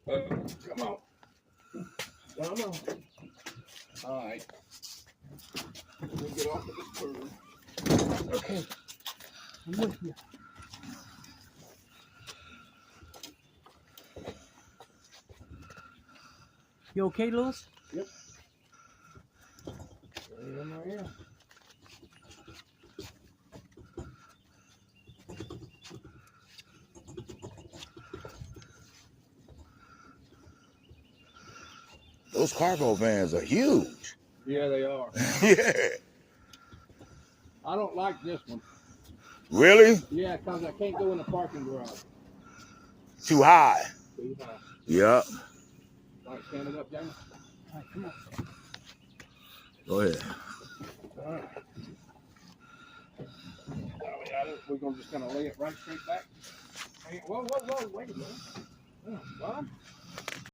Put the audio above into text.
Come on. Come on. All right. We'll get off of this curve. Okay. I'm with you. You okay, Lewis? Yep. Yeah. Those cargo vans are huge. Yeah, they are. Yeah. I don't like this one. Really? Yeah, because I can't go in the parking garage. Too high. Too high. Yep. All right, stand it up, Jamie. All right, come on. Go ahead. All right. We're going to just kind of lay it right straight back. Whoa, wait a minute. Oh, Bob.